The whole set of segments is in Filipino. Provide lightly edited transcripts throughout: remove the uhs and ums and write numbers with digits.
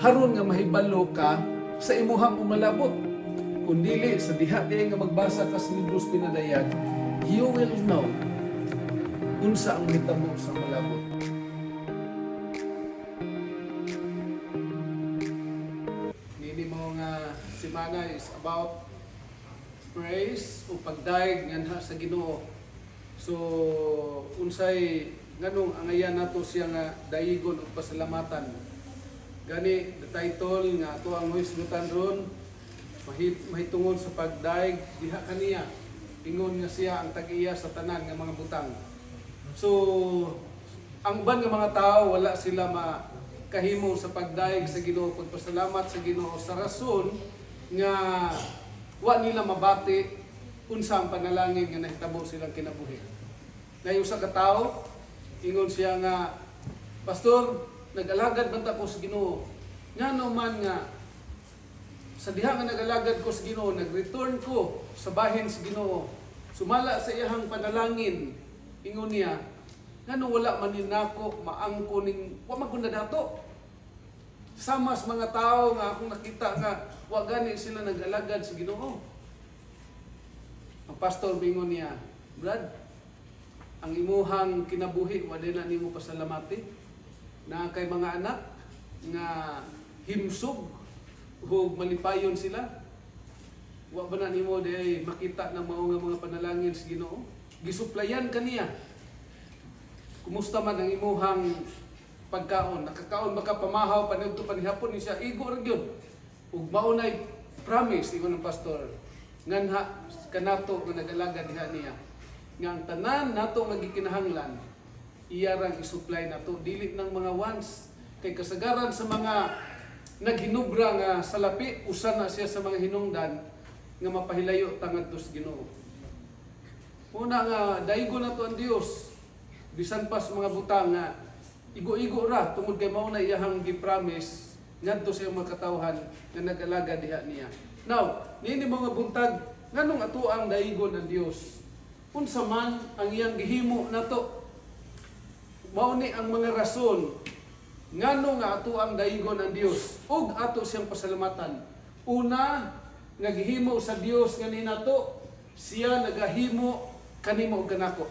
haron nga mahibalo ka sa imuhang umalabot. Kung dili sa diha nga magbasa ka sa libros pinadayan, you will know unsa ang hitabo sa malabot. Nini mo nga simana is about praise o pagdaig nganha sa Ginoo. So unsay nganong angayan nato siya nga dayigon ug pasalamatan. Gani the title nga ato ang hisgutan ron mahitungod sa pagdaig diha kaniya. Ingon nga siya ang tag-iya sa tanan nga mga butang. So ang ban nga mga tao wala sila makahimo sa pagdaig sa Ginoo pagpasalamat sa Ginoo sa rason nga wa nila mabati unsa ang panalangin nga nahitabo silang kinabuhi. Nay usa ka tawo ingon siya nga, Pastor, nag-alagad man ta ko sa Ginoo. Ngano man nga sa diha nga nag-alagad ko sa Ginoo, nag-return ko sa bahin sa Ginoo. Sumala sa iyang panalangin, ingon niya, ngano wala man ninako maangko ning wa man kun dato. Sama sa mga tao nga akong nakita nga wa gani sila nag-alagad sa Ginoo. Ang pastor bingon niya, Brad, ang imuhang kinabuhi wa din na nimo pasalamati na kay mga anak nga himsog ug malipayon sila. Wa ba na nimo day makita ng mao nga mga panalangin sa Ginoo? Gisuplayan kaniya. Kumusta man ang imuhang pagkaon? Nakakaon ba ka pamahaw panudto panihapon ni siya? Igo ra gyud. Ug maunay promise ingon ng pastor nganha kanato nga nag-alagad diha niya. Nga ang tanan nato nga gikinahanglan iya rang isupply nato dili ng mga wants kay kasagaran sa mga naghinubra nga salapi usa na siya sa mga hinungdan nga mapahilayo tangad sa Ginoo. Una nga daigo nato ang Dios bisan pa sa mga butang nga igo-igo ra tungod kay mao na iyang gi-promise ngadto sa iyang mga katawhan nga nag-alaga diha niya. Now, niini mga buntag nganong ato ang daigon ang Dios? Unsa man ang iyang gihimo nato. Mao ni ang mga rason ngano nga ato ang daigon ang Dios ug ato siyang pasalamatan. Una nga gihimo sa Dios nga nato siya nagahimo kanimo ug kanako.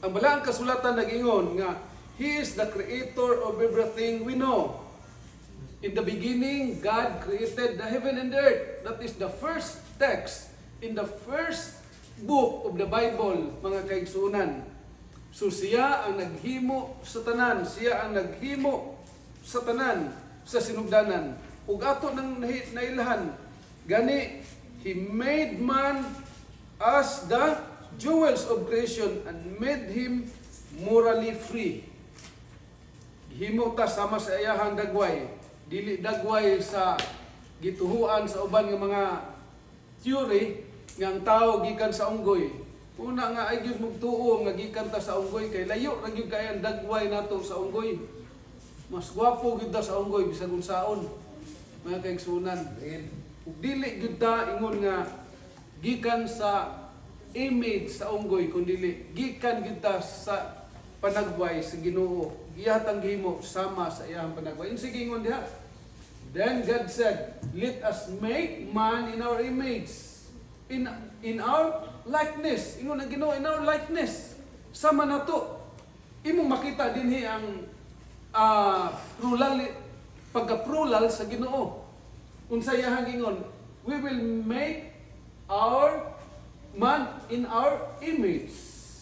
Ang balaang kasulatan nag-ingon nga He is the creator of everything we know. In the beginning, God created the heaven and the earth. That is the first text in the first book of the Bible, mga kaigsunan. So siya ang naghimo sa tanan, siya ang naghimo sa tanan, sa sinugdanan. Ug ato nang nailahan, gani, He made man as the jewels of creation and made him morally free. Himo ta sama sa iyahang dagway, dili dagway sa gituhuan sa uban nga mga theory nga ang tao gikan sa unggoy. Una nga ay gyud magtuo nga gikan ta sa unggoy kay layo ra gyud kay ang dagway nato sa unggoy. Mas gwapo gyud ta sa unggoy bisag unsaon. Mga kaigsunan. Ug dili gyud ta ingon nga gikan sa image sa unggoy kundi gikan gyud ta sa panagway sa Ginoo. Gihatang gihimo sama sa iyang panagway. Sige ingon diha. Then God said, "Let us make man in our image." In our likeness. Ingon ang Ginoo, in our likeness. Sama na to. Imong makita dinhi ang pagka-plural sa Ginoo. Unsa iyang ingon, we will make our man in our image.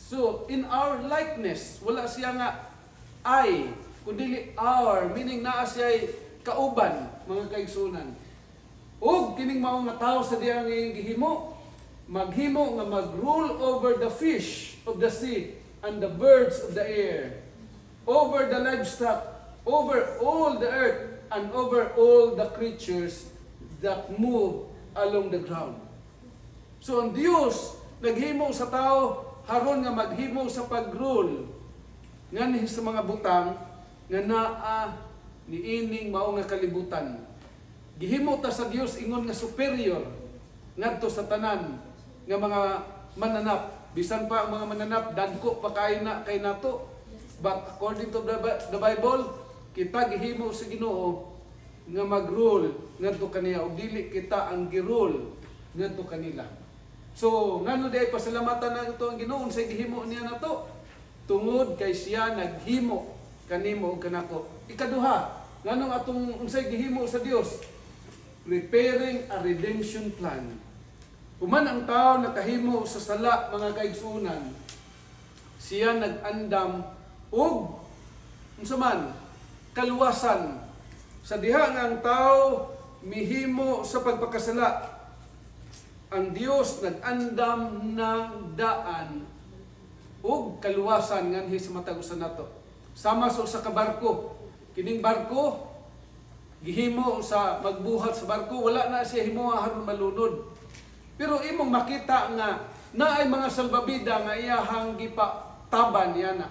So, in our likeness. Wala siya nga I, kundi our, meaning naa siya kauban, mga kaigsunan. O kining mao nga tawo sa diyang gihimo, maghimo nga mag-rule over the fish of the sea and the birds of the air, over the livestock, over all the earth, and over all the creatures that move along the ground. So ang Dios naghimo sa tao haron nga maghimo sa pag-rule nganhi sa mga butang nga naa niining mao nga kalibutan. Gihimo ta sa Dios ingon nga superior ngadto sa tanan nga mga mananap. Bisan pa ang mga mananap dagko pa kay nato. But according to the Bible, kita gihimo sa Ginoo nga mag-rule ngadto kaniya ug dili kita ang gi-rule ngadto kanila. So ngano di ay pasalamatan nato ang Ginoo sa gihimo niya nato tungod kay siya naghimo kanimo ug kanako. Ikaduha, nganong atong unsay gihimo sa Dios? Preparing a redemption plan. Human ang tao nakahimo sa sala mga kaigsuonan, siya nag-andam og unsa man kaluwasan sa diha nga ang tao mihimo sa pagpakasala. Ang Dios nag-andam ng daan ug kaluwasan nganhi sa matag usa nato. Sama sa kabarko. Kining barko gihimo sa magbuhat sa barko, wala na siya himuha aron malunod. Pero imong makita nga naay mga salbabida nga iyahang gipataban yana.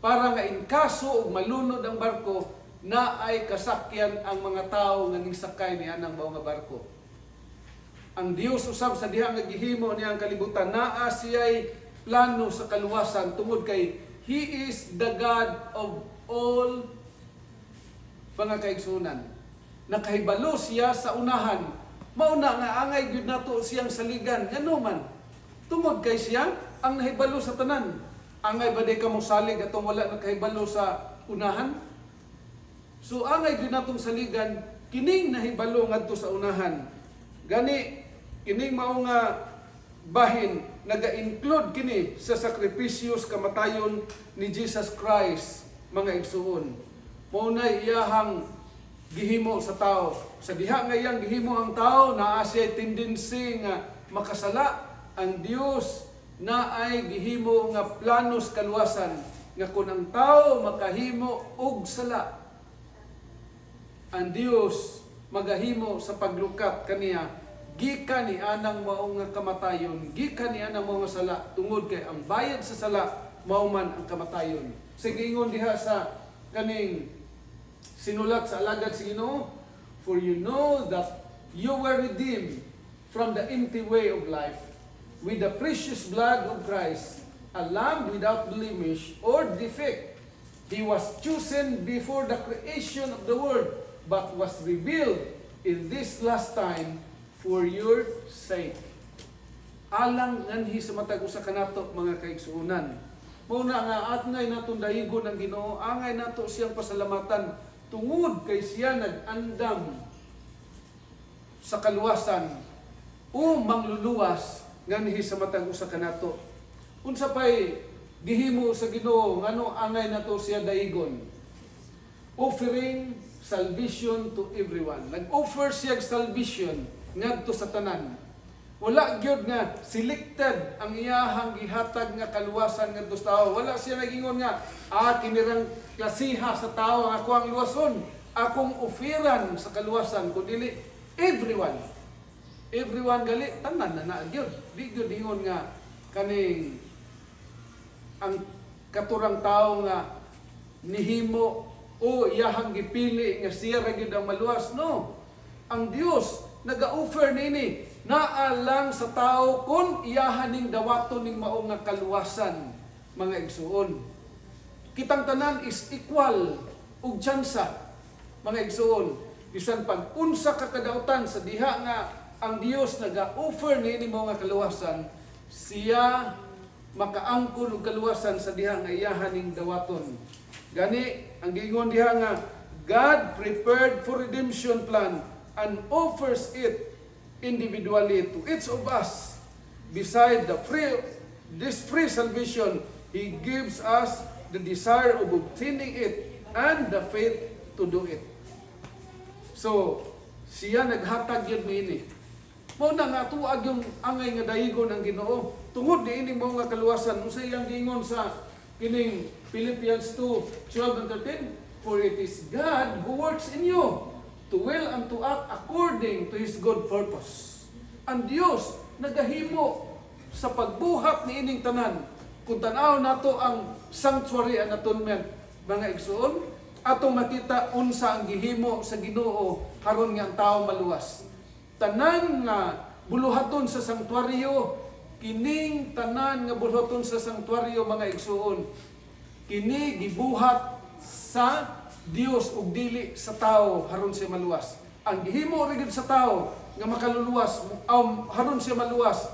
Para nga in kaso og malunod ang barko, naay kasakyan ang mga tawo nga nisakay niya ng mao nga barko. Ang Dios usab sa diha nga gihimo niya ang kalibutan, naa siya'y plano sa kaluwasan tungod kay He is the God of all mga kaigsunan. Nakahibalo siya sa unahan. Mauna nga angay gyud nato siyang saligan. Ngano man? Tungod kay siya ang nahibalo sa tanan. Angay ba day kamo salig atong wala nakahibalo sa unahan? So angay gyud natong saligan kining nahibalo ngadto sa unahan. Gani kining mao nga bahin naga-include kini sa sakripisyos kamatayon ni Jesus Christ mga igsuon. Maunay iyahang gihimo sa tao. Sa diha nga iyang gihimo ang tao, naa siya tendency nga makasala. Ang Dios na ay gihimo nga planos kaluwasan nga kung ang tao makahimo og sala, ang Dios magahimo sa paglukat kaniya gikan ni anang mao nga kamatayon, gikan ni anang mao nga sala tungod kay ang bayad sa sala mao man ang kamatayon. Sige ingon diha sa kaning sinulat sa alagad sa Ginoo, for you know that you were redeemed from the empty way of life with the precious blood of Christ, a lamb without blemish or defect. He was chosen before the creation of the world, but was revealed in this last time for your sake. Alang nganhi sa matag usa kanato mga kaigsuonan. Muna nga atngay natong dahigon ang Ginoo, angay nato siyang pasalamatan tungod kay siya nag-andam sa kaluwasan o mangluluwas nganhi sa matag usa kanato. Unsa pay gihimo sa Ginoo ngano angay nato siya dahigon? Offering salvation to everyone. Nag-offer siya salvation ngadto sa tanan. Wala gyud nga selected ang iyahang gihatag nga kaluwasan ngadto sa tawo. Wala siya nagingon nga kinirang klasiha sa tawo nga ako ang luwason, akong oferan sa kaluwasan kundi everyone. Everyone gali tanan na gyud. Di gyud ingon nga kaning ang katurang tawo nga nihimo o iyahang gipili nga siya ra gyud ang maluwas. No. Ang Dios naga-offer nini naalang sa tao kung iyahan ning dawaton ning mao nga kaluwasan mga igsuon. Kitang tanan is equal og tsansa mga igsuon. Bisan pag unsa ka kadautan sa diha nga ang Dios naga-offer nini mao nga kaluwasan, siya makaangkon og kaluwasan sa diha nga iyahan ning dawaton. Gani ang giingon diha nga God prepared for redemption plan and offers it individually to each of us. Beside this free salvation, He gives us the desire of obtaining it and the faith to do it. So, siya naghatag yun niini. Muna nga tuag yung angay nga dayigon ang Ginoo. Tungod ni ini mo nga kaluwasan, usa iyang giingon sa kining Philippians 2:12 and 13, for it is God who works in you to will and to act according to His good purpose. Ang Diyos nagahimo sa pagbuhat ni ining tanan. Kung tanaw nato ang sanctuary and atonement, mga igsoon, atong makita unsa ang gihimo sa Ginoo karon nga ang tawo maluwas. Tanan nga buluhaton sa sanctuaryo, kining tanan nga buluhaton sa sanctuaryo mga igsoon, kini gibuhat sa Dios ug dili sa tao haron siya maluwas. Ang gihimo ra gyud sa tao nga makaluluwas haron siya maluwas.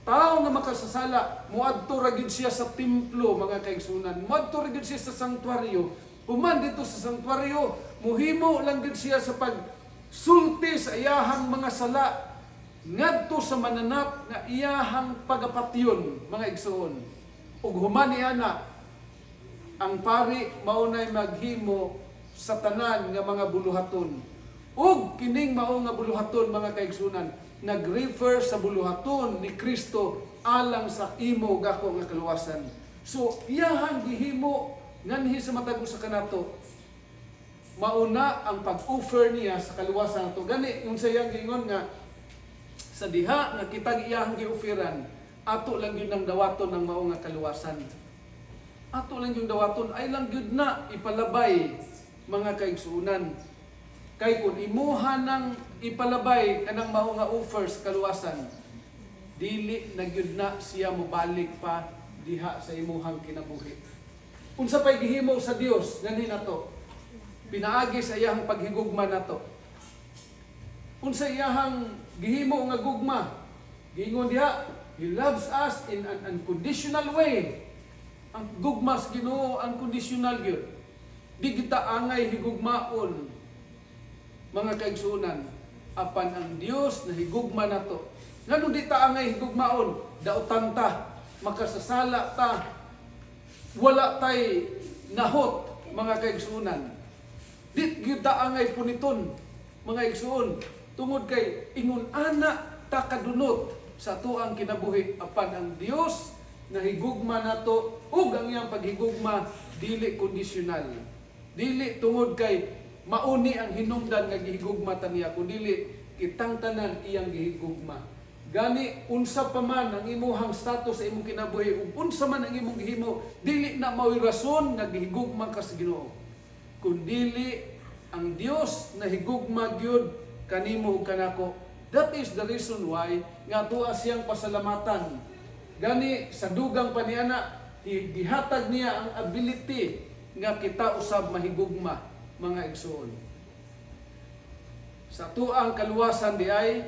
Tao nga makasasala, muadto ra gyud siya sa templo, mga kaigsunan. Muadto ra gyud siya sa sanktuaryo. Human dito sa sanktuaryo, muhimo lang gyud siya sa pagsulti sa iyahang mga sala ngadto sa mananap nga iyahang pagapatyon, mga igsoon. Ug human niana ang pari maunay maghimo sa tanan nga mga buluhaton. Ug kining mao nga buluhaton, mga kaigsunan, nag-refer sa buluhaton ni Kristo alang sa imo gako nga kaluwasan. So iyahang gihimo nganhi sa matag usa kanato, mauna ang pag-offer niya sa kaluwasan nato. Gani yung sayang gingon nga sa diha nga kitag iyahang gi-offeran, ato lang yun ang dawaton ng mao nga kaluwasan. Ato lang yung dawaton ay lang gyud na ipalabay, mga kaigsunan. Kay kung imuha ng ipalabay kanang mao nga offer sa kaluwasan, dili na gyud na siya mobalik pa diha sa imuhang kinabuhi. Unsa pay gihimo sa Dios ganhi nato? Pinaagi sa iyahang paghigugma nato. Unsa iyahang gihimo nga gugma? Giingon diha, He loves us in an unconditional way. Ang gugma sa Ginoo unconditional gyud. Di kita angay higugmaon, mga kaigsunan, apan ang Dios na higugma nato. Ngano di ta angay higugmaon? Dautan ta, makasasala ta, wala tay nahot, mga kaigsunan. Di gyud ta angay puniton, mga igsuon, tungod kay ingon ana ta kadunot sa tuang kinabuhi, apan ang Dios na higugma nato ug ang iyang paghigugma dili kondisyonal. Dili tungod kay mauni ang hinungdan nga gihigugma ta niya, kundi kitang tanan iyang gihigugma. Gani unsa pa man ang imuhang status sa imong kinabuhi ug unsa man ang imong gihimo, dili na mao'y rason nga gihigugma ka sa Ginoo. Kundi ang Dios na higugma gyud kanimo ug kanako. That is the reason why nga tuwa siyang pasalamatan. Gani sa dugang paniana, gihatag niya ang ability nga kita usab mahigugma, mga igsoon. Sa tuang kaluwasan di ay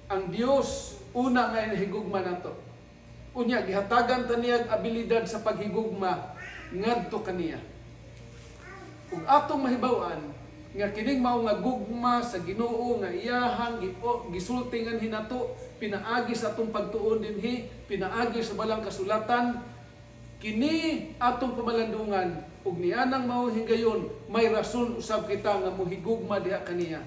ang Dios una nga higugma nato. Unya gihatagan ta niya abilidad sa paghigugma ngadto kaniya. Ug atong mahibaw-an nga kining mao nga gugma sa Ginoo nga iyahang gisultingan hinato, pinaagi sa atong pagtuon dinhi, pinaagi sa balang kasulatan, kini atong pamalandungan ug nianang mao higayon may rason usab kita nga mohigugma diha kaniya.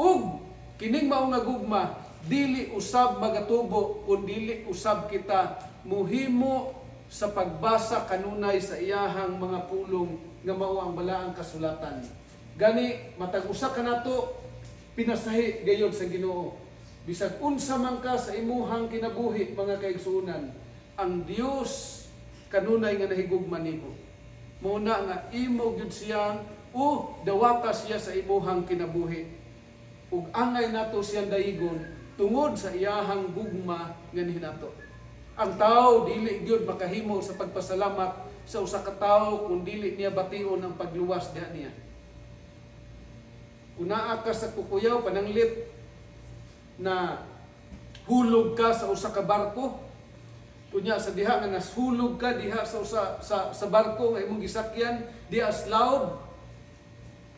Ug kining mao nga gugma dili usab magatubo kun dili usab kita mohimo sa pagbasa kanunay sa iyahang mga pulong nga mao ang balaang kasulatan. Gani matag usa kanato pinasahi gayon sa Ginoo. Bisag unsa man ka sa imuhang kinabuhi, mga kaigsuonan, ang Dios kanunay nga nahigugma nimo. Muna nga imo gyud siya o dawata siya sa imuhang kinabuhi. Ug angay nato siyang dayigon tungod sa iyahang gugma nga hinato. Ang tao dili gyud makahimo sa pagpasalamat sa usa ka tawo kun dili niya bation ang pagluwas diha niya. Kung naa ka sa kukuyaw pananglit na hulog ka sa usa ka barko, kunya sa diha nga nashulog ka diha sa barko nga imong gisakyan, diha loud,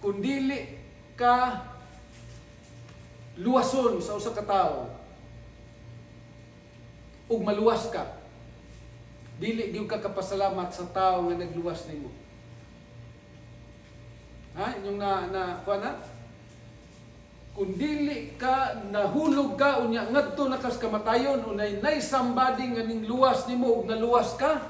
kung dili ka luwason sa usa ka tawo ug maluwas ka, dili gyud ka kapasalamat sa tawo nga nagluwas nimo. Ha, inyong kuha na? Kung dili ka nahulog ka unya ngadto na kas kamatayon, unay nay somebody nga ning luwas nimo ug naluwas ka,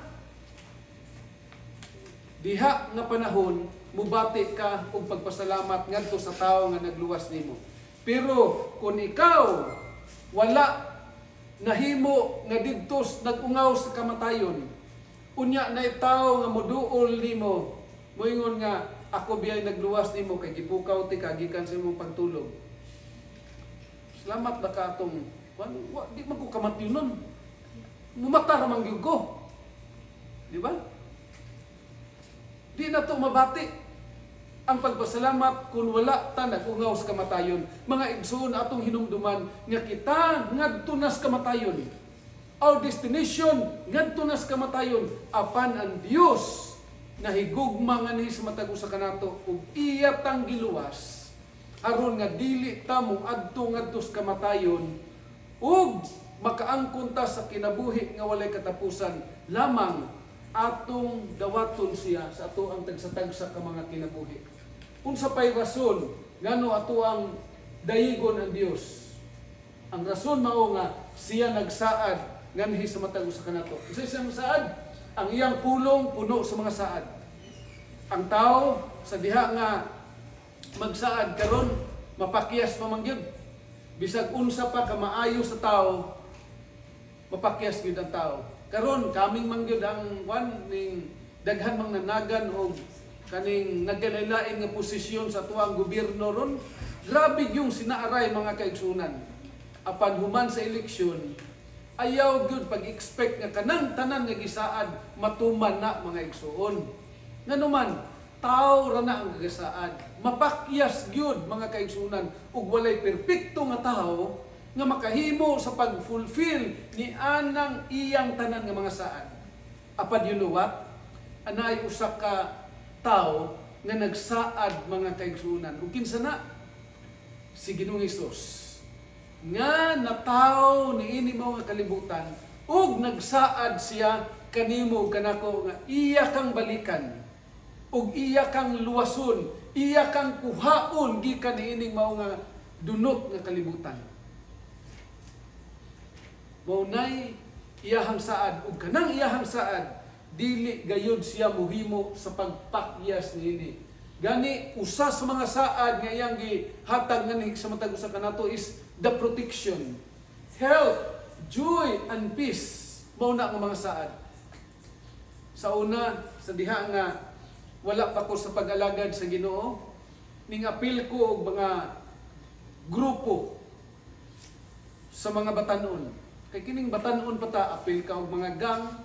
diha nga panahon mubati ka og pagpasalamat ngadto sa tawo nga nagluwas nimo. Pero kung ikaw wala nahimo nga didtos nagungaw sa kamatayon, unya na tawo nga moduol nimo, moingon nga ako biyay nagluwas nimo kay gipukaw ti kagikan sa imong pagtulog. Salamat na ka atong, di man ko kamatyon nun. Mumata ramang gyud ko. Di ba? Di na to mabati. ang pagpasalamat kung wala ta nagungaw sa kamatayon. Mga igsoon atong hinumduman nga kita ngadto nas kamatayon. Our destination ngadto nas kamatayon apan ang Dios nahigugma nga ni sa matag usa kanato ug iya tang giluwas aron nga dili ta mo adto ngadto sa kamatayon ug makaangkon ta sa kinabuhi nga walay katapusan lamang atong dawaton siya sa ato ang tagsa-tagsa ka mga kinabuhi. Unsa pay rason ngano ato ang dayigon ang Dios? Ang rason mao nga siya nagsaad nganhi sa matag usa kanato. Isa siyang saad, ang iyang pulong puno sa mga saad. Ang tao sa diha nga magsaad karon mapakyas pa man gyud. Bisag unsa pa ka maayo sa tao, mapakyas gyud ang tao. Karon kaming man gyud ang ning daghan mang nanagan og kaning nagkalain nga posisyon sa tuang gobyerno ron. Grabe yung sinaaray mga kaigsunan. Apan human sa eleksyon, ayaw gyud pag-expect nga kanang tanan nga gisaad matuman na mga igsuon. Nganuman, tao ra na ang gisaad. Mapakyas gyud mga kaigsunan ug walay perpekto nga tao nga makahimo sa pag-fulfill ni anang iyang tanan nga mga saad. Apan you know what? Anay usa ka tao nga nagsaad mga kaigsunan. Ug kinsa na? Si Ginoong Hesus. Nga nataw niini mao nga kalibutan ug nagsaad siya kanimo kanako nga iya kang balikan ug iya kang luwason, iya kang kuhaon gikan niining mao nga dunot nga kalibutan. Mao nay iyahang saad ug kanang iyahang saad dili gayud siya muhimo sa pagpakyas niini. Gani usa sa mga saad nga iyang gihatag nganhi sa matag usa kanato is the protection, health, joy and peace. Mao na ang mga saad. Sa una, sa diha nga wala pa ko sa pag-alagad sa Ginoo, ning apil ko og mga grupo sa mga batanon. Kay kining batanon pa ta apil ka og mga gang,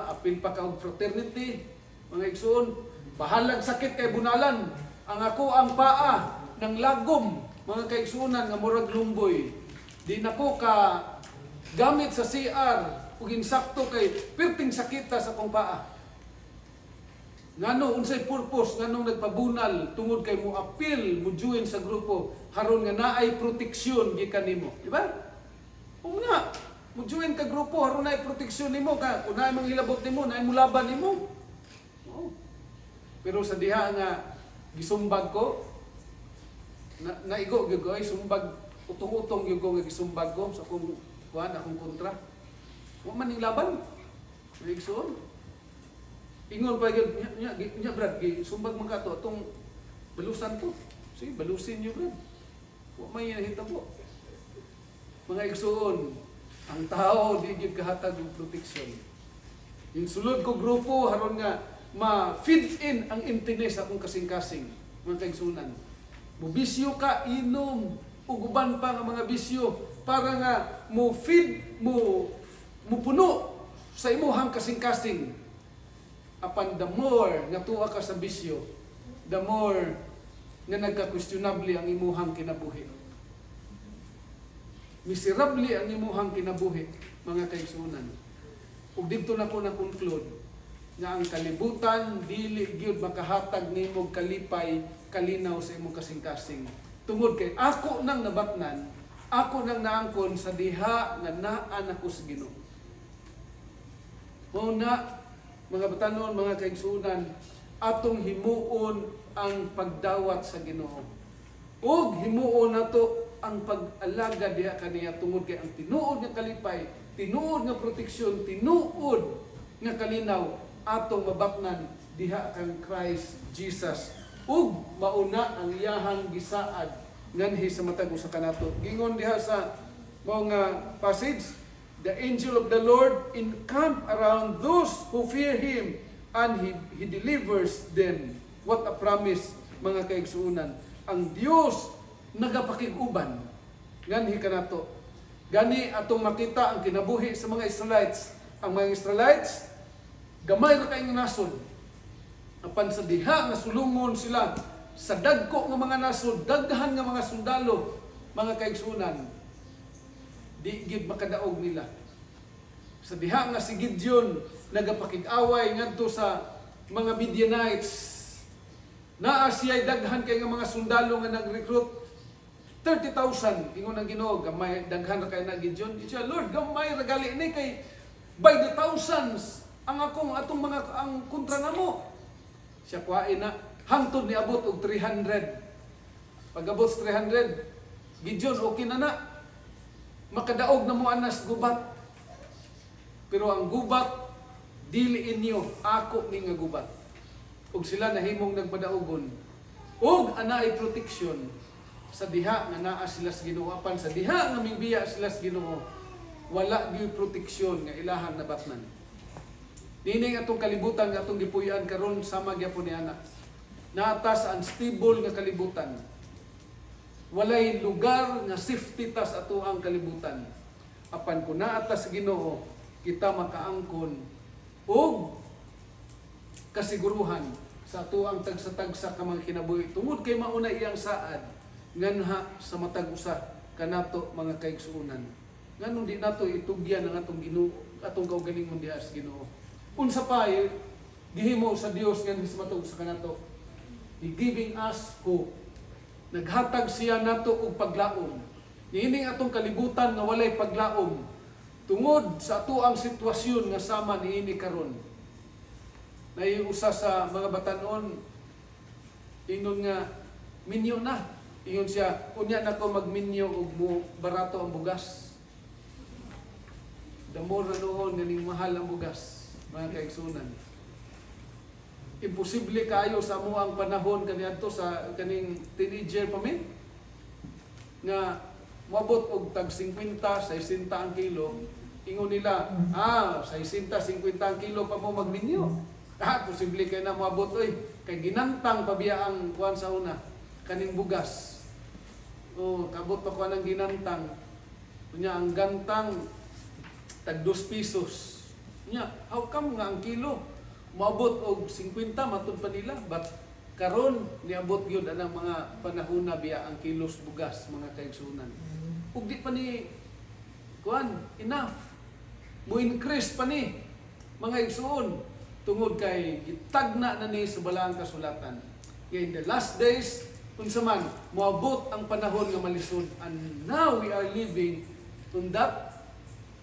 apil pa ka og fraternity, mga igsoon, bahalag sakit kay bunalan. Ang ako ang paa ng lagom, mga kaigsunan nga murag lumboy. Di nako ka gamit sa CR ug insakto kay perting sakita sa kong paa. Ngano unsay purpose nganong nagpabunal tungod kay mo apil mo join sa grupo haron nga naay proteksyon gikan nimo, di ba? O nga, mo join ka grupo haron naay proteksyon nimo ka kun naay manghilabot nimo, naay mulaban nimo. Oh. Pero sa diha nga gisumbag ko, naigo gyud ko ay sumbag utong-utong gyud ko nga gisumbag ko sa akong akong kontra. Wa man ning laban. Maigsoon. Ingon pa gyud nya brad gisumbag man ka to atong balusan ko. Sige, balusin niyo brad. Wa may hitabo. Mga igsoon, ang tao di gyud kahatag og proteksyon. Yung sulod ko grupo haron nga ma-feed in ang emptiness akong kasing-kasing, mga kaigsunan. Mubisyo ka, inom, ug uban pa nga mga bisyo para nga mo feed, mo puno sa imuhang kasing-kasing. Apan the more nga tuwa ka sa bisyo, the more nga nagka-questionable ang imuhang kinabuhi. Miserable ang imuhang kinabuhi, mga kaigsunan. Ug dito na ko na-conclude nga ang kalibutan dili gyud makahatag nimo kalipay kalinaw sa imong kasing-kasing. Tungod kay ako nang nabatnan, ako nang naangkon sa diha nga naan ako sa Ginoo. Mao na mga batanon, mga kaigsunan, atong himuon ang pagdawat sa Ginoo. Ug himuon nato ang pag-alaga diha kaniya tungod kay ang tinuod nga kalipay, tinuod nga proteksyon, tinuod nga kalinaw atong mabatnan diha kang Christ Jesus. Ug mauna ang iyahang gisaad nganhi sa matag usa kanato. Gingon diha sa mao nga passage, the angel of the Lord encamp around those who fear Him and He delivers them. What a promise, mga kaigsuunan. Ang Dios nagapakig-uban nganhi kanato. Gani atong makita ang kinabuhi sa mga Israelites. Ang mga Israelites gamay ra kay nasod. Apan sa diha nga sulungon sila sa dagko nga mga nasod, daghan nga mga sundalo, mga kaigsunan, di gid makadaog nila. Sa diha nga si Gideon nagapakig-away ngadto sa mga Midianites, naa siya'y daghan kay nga mga sundalo nga nag-recruit 30,000. Ingon ang Ginoo, gamay daghan ra kay na Gideon. Siya, Lord, gamay ra gali ni kay by the thousands ang atong mga ang kontra namo. Siya kuhain na hangtod ni abot og 300. Pag abot 300, Gideon okay na. Makadaog na mo anas gubat. Pero ang gubat dili inyo, ako ni nga gubat. Ug sila nahimong nagpadaogon. Ug anaay protection sa diha nga naa sila sa Ginoo, apan sa diha nga mingbiya sila sa Ginoo, wala gyud proteksyon nga ilahan nabatnan. Nining atong kalibutan nga atong gipuy-an karon sama gyapon ni ana. Naata sa unstable nga kalibutan. Walay lugar nga safety tas ato ang kalibutan. Apan kun naata sa Ginoo, kita makaangkon og kasiguruhan sa ato ang tagsa-tagsa ka mga kinabuhi. Tungod kay mauna iyang saad nganha sa matag usa kanato mga kaigsuonan. Nganong di nato itugyan ang atong Ginoo, atong kaugalingon diha sa Ginoo. Unsa pa gihimo sa Dios nga mismatog sa kanato. He giving us hope. Naghatag siya nato og paglaom. Niining atong kalibutan nga walay paglaom tungod sa ato ang sitwasyon nga sama niini karon. Naiusa sa mga batanon ingon nga minyo na. Ingon siya, unya nako magminyo og mo barato ang bugas. Damo ra noon ganing mahal ang bugas. Mga kaigsunan, imposible kayo sa mo ang panahon kaniadto sa kaning teenager pa min nga moabot og tag 50, 60 ang kilo. Ingon nila, 60, 50 ang kilo pa mo magminyo. Posible kay na moabot oy kay ginantang pabiya ang kuan sa una kaning bugas. Kabot pa kuan ang ginantang. Unya ang gantang tag 2 pesos. Nya, how come nga ang kilo maabot og 50 matud pa nila, but karon niabot gyud anang mga panahon na biya ang kilos bugas mga kaigsunan. Ug di pa ni kuan enough. Mo increase pa ni mga igsuon tungod kay gitagna na ni sa balaang kasulatan. In the last days unsa man moabot ang panahon nga malisod, and now we are living on that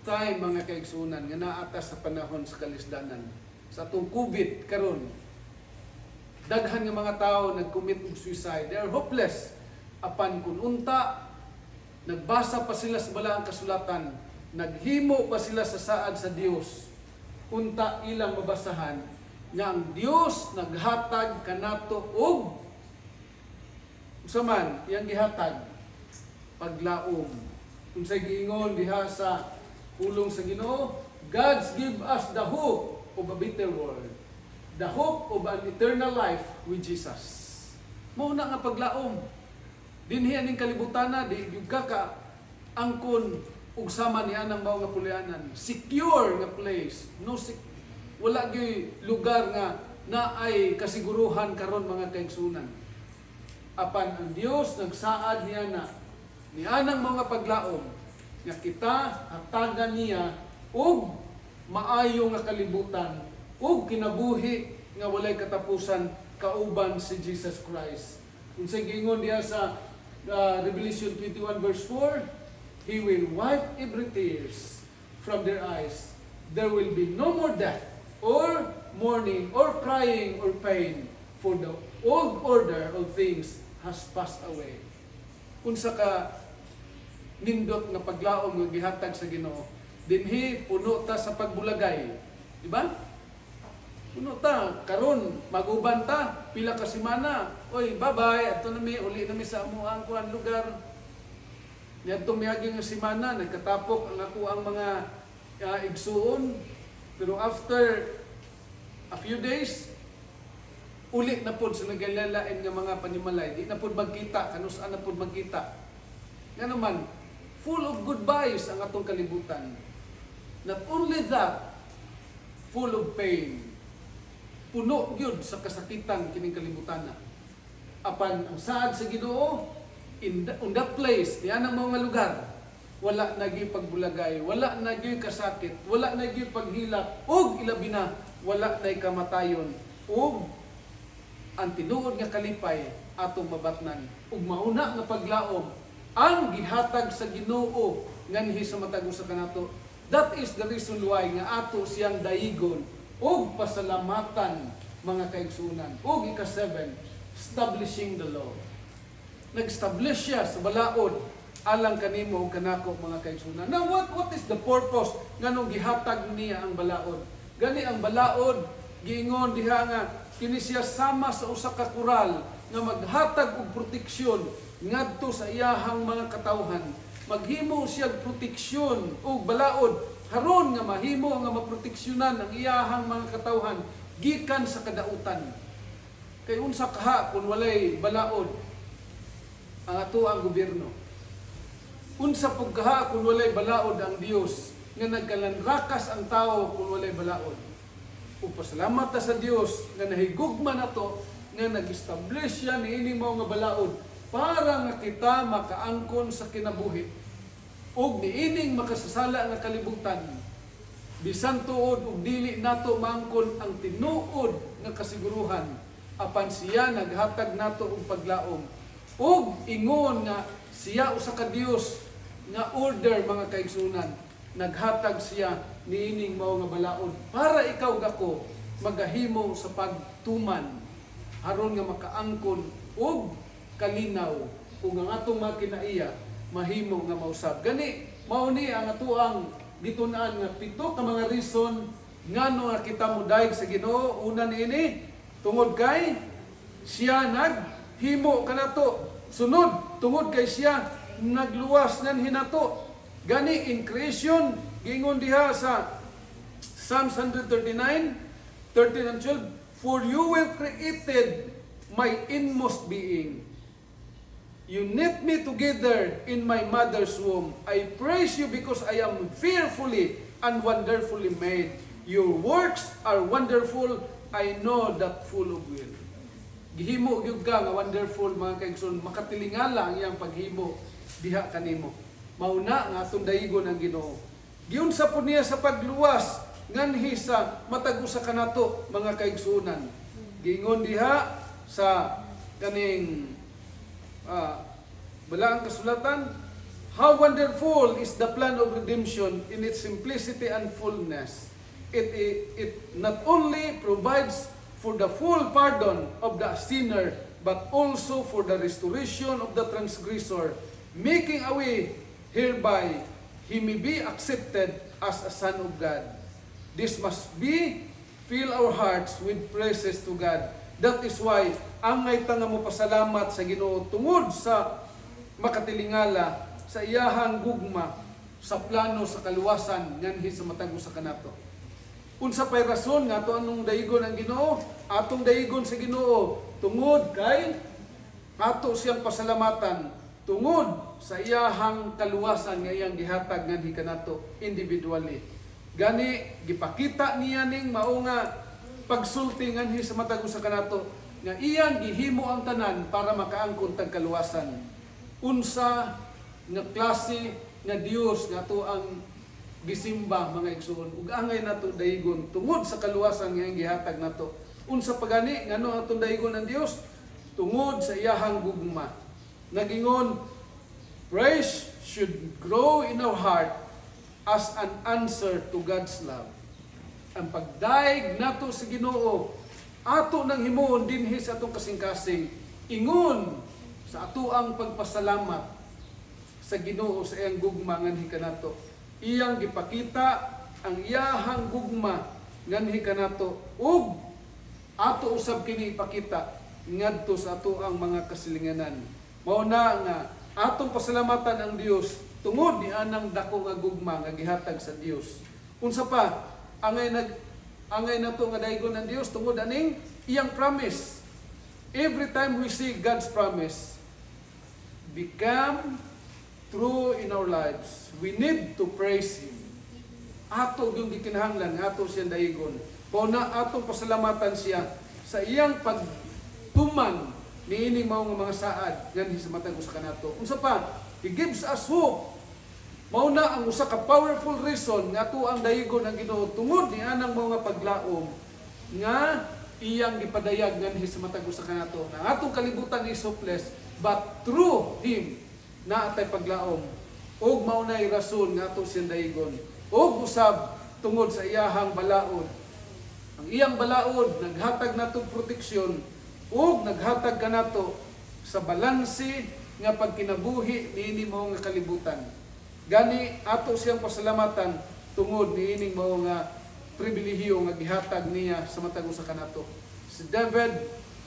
time mga kaigsunan nga naatas sa panahon sa kalisdanan. Sa atong COVID karon, daghan nga mga tao nag-commit og suicide. They are hopeless. Apan kun unta nagbasa pa sila sa balaang kasulatan, naghimo pa sila sa saad sa Dios, unta ilang mabasahan nga ang Dios naghatag kanato og usaman iyang gihatag paglaom. Unsay giingon diha sa pulong sa Ginoo, God's give us the hope of a better world. The hope of an eternal life with Jesus. Mao na nga paglaom. Dinhi aning kalibutan na di gyud ka angkon ug sama ni anang mao nga pulianan. Secure nga place. Wala gyud lugar nga naay kasiguruhan karon mga kaigsunan. Apan ang Dios nagsaad niya na ni anang mga paglaom nga kita hatagan niya og maayo nga kalibutan ug kinabuhi nga walay katapusan kauban si Jesus Christ. Unsay giingon diha sa Revelation 21 verse 4, He will wipe every tears from their eyes. There will be no more death or mourning or crying or pain, for the old order of things has passed away. Unsa ka nindot nga paglaom nga gihatag sa Ginoo, dinhi puno ta sa pagbulagay, di ba? Puno ta karon maguban ta pila ka semana, oy bye-bye adto na mi uli na mi sa amo ang kuan lugar. Niadto miagi nga semana nagkatapok ang ako ang mga igsuon, pero after a few days uli na pod sa nagalalain nga mga panimalay, di na pod magkita, kanus-an na pod magkita. Nga naman, full of goodbyes ang atong kalibutan. Not only that, full of pain, puno gyud sa kasakitan kining kalibutan. Apan ang saad sa Ginoo on that place, diyan ang mga lugar, wala nagi pagbulagay, wala nagi kasakit, wala nagi paghilak, ug ilabi na wala nay kamatayon, ug ang tinuod nga kalipay atong mabatnan, ug mauna nga paglaom ang gihatag sa Ginoo nganhi sa matag usa kanato. That is the reason why nga ato siyang daigon ug pasalamatan mga kaigsunan. Ug ika-7, establishing the law. Nag-establish siya sa balaod alang kanimo ug kanako mga kaigsunan. Now what is the purpose nganong gihatag niya ang balaod? Gani ang balaod giingon diha nga kini siya sama sa usa ka koral nga maghatag og proteksyon ngadto sa iyahang mga katawhan. Maghimo siya proteksyon ug balaod haron nga mahimo nga maproteksyonan ang iyahang mga katawhan gikan sa kadautan. Kay unsa kaha kun walay balaod ang ato ang gobyerno? Unsa pug kaha kun walay balaod ang Dios nga nagkalanrakas ang tao kun walay balaod? Ug pasalamat ta sa Dios nga nahigugma nato nga nag-establish siya niining mao nga balaod para nga kita makaangkon sa kinabuhi ug niining makasasala nga kalibutan bisan tuod ug dili nato maangkon ang tinuod nga kasiguruhan apan siya naghatag nato og paglaom ug ingon nga siya usa ka Dios nga order mga kaigsunan. Naghatag siya niining mao nga balaod para ikaw gako magahimo sa pagtuman aron nga makaangkon og kalinaw kung ang atong mga kinaiya mahimo nga mausab. Gani mao ni ang atoang gitun-an nga pito ka mga reason ngano nga kita modaig sa Ginoo. Una niini tungod kay siya naghimo kanato. Sunod tungod kay siya nagluwas nan hinato. Gani in creation giingon diha sa Psalms 139:13 and 12, for you were created my inmost being. You knit me together in my mother's womb. I praise you because I am fearfully and wonderfully made. Your works are wonderful. I know that full of will. Gihimo gyud ka nga wonderful mga kaigsoon, makatilingala ang iyang paghimo diha kanimo. Mauna nga atong daigon ang Ginoo. Giunsa pud niya sa pagluwas nganhi sa matag usa kanato mga kaigsuonan. Giingon diha sa kaning balaang kasulatan, how wonderful is the plan of redemption in its simplicity and fullness. It not only provides for the full pardon of the sinner, but also for the restoration of the transgressor, making a way hereby he may be accepted as a son of God. This must be fill our hearts with praises to God. That is why angay ta nga mo pasalamat sa Ginoo tungod sa makatilingala sa iyahang gugma sa plano sa kaluwasan nganhi sa matag usa kanato. Unsa pay rason nga ato anong daigon ang Ginoo? Atong daigon sa Ginoo tungod kay ato siyang pasalamatan tungod sa iyahang kaluwasan nga iyang gihatag nganhi kanato individually. Gani gipakita niya ning mao nga pagsulti nganhi sa matag usa kanato nga iyang gihimo ang tanan para makaangkon tag kaluwasan. Unsa nga klase nga Dios nga ato ang gisimba mga igsoon ug angay nato daigon tungod sa kaluwasan nga iyang gihatag nato. Unsa pagani ngano atong daigon ang Dios? Tungod sa iyahang gugma. Nagingon, praise should grow in our heart as an answer to God's love. Ang pagdaig nato sa Ginoo ato nang himuon dinhi sa atong kasing-kasing ingon sa ato ang pagpasalamat sa Ginoo sa iyang gugma nganhi kanato. Iyang gipakita ang iyahang gugma nganhi kanato ug ato usab kini ipakita ngadto sa ato ang mga kasilinganan. Mao na nga atong pasalamatan ang Dios tungod ni anang dako nga gugma nga gihatag sa Dios. Unsa pa angay nato nga daigon ang Dios tungod aning iyang promise. Every time we see God's promise become true in our lives, we need to praise Him. Ato yung gikinahanglan, ato siyang daigon. Kung na atong pasalamatan siya sa iyang pagtuman niining mao nga mga saad nganhi sa matag usa kanato. Unsa pa? He gives us hope. Mao na ang usa ka powerful reason nga ato ang dayigon ang Ginoo tungod ni anang mga paglaom nga iyang gipadayag nganhi sa matag usa kanato. Na atong kalibutan is hopeless, but through him na atay paglaom. Og mao nay rason nga ato siyang dayigon. Og usab tungod sa iyahang balaod. Ang iyang balaod naghatag nato proteksyon ug naghatag kanato sa balanse nga pagkinabuhi niini mao nga kalibutan. Gani ato siyang pasalamatan tungod niining mao nga pribilehiyo nga gihatag niya sa matag usa kanato. Si David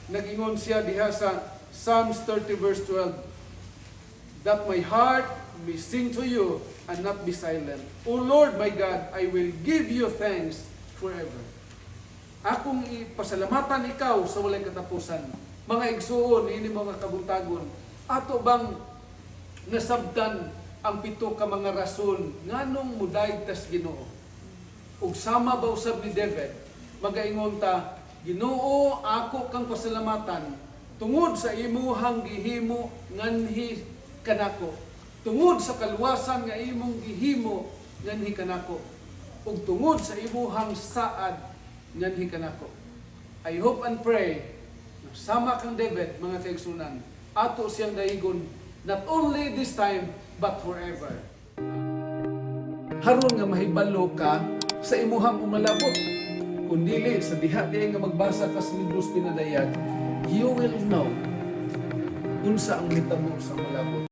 nag-ingon siya diha sa Psalms 30 verse 12, that my heart may sing to you and not be silent. O Lord my God, I will give you thanks forever. Akong ipasalamatan ikaw sa walay katapusan. Mga igsuon, ini mga kabuntagon, ato bang nasabtan ang pito ka mga rason nganong muday tas Ginoo? Ug sama ba usab ni David, magaingon ta, Ginoo, ako kang pasalamatan tungod sa imuhang gihimo nganhi kanako. Tungod sa kaluwasan nga imong gihimo nganhi kanako. Ug tungod sa imuhang saad nganhi kanako. I hope and pray na sama kang David, mga kaigsunan, ato siyang dahigon not only this time but forever. Haron nga mahibalo ka sa imuhang umalabot. Kung dili sa diha nga magbasa ka sa libros pinadayag, you will know unsa ang mitabo sa malabot.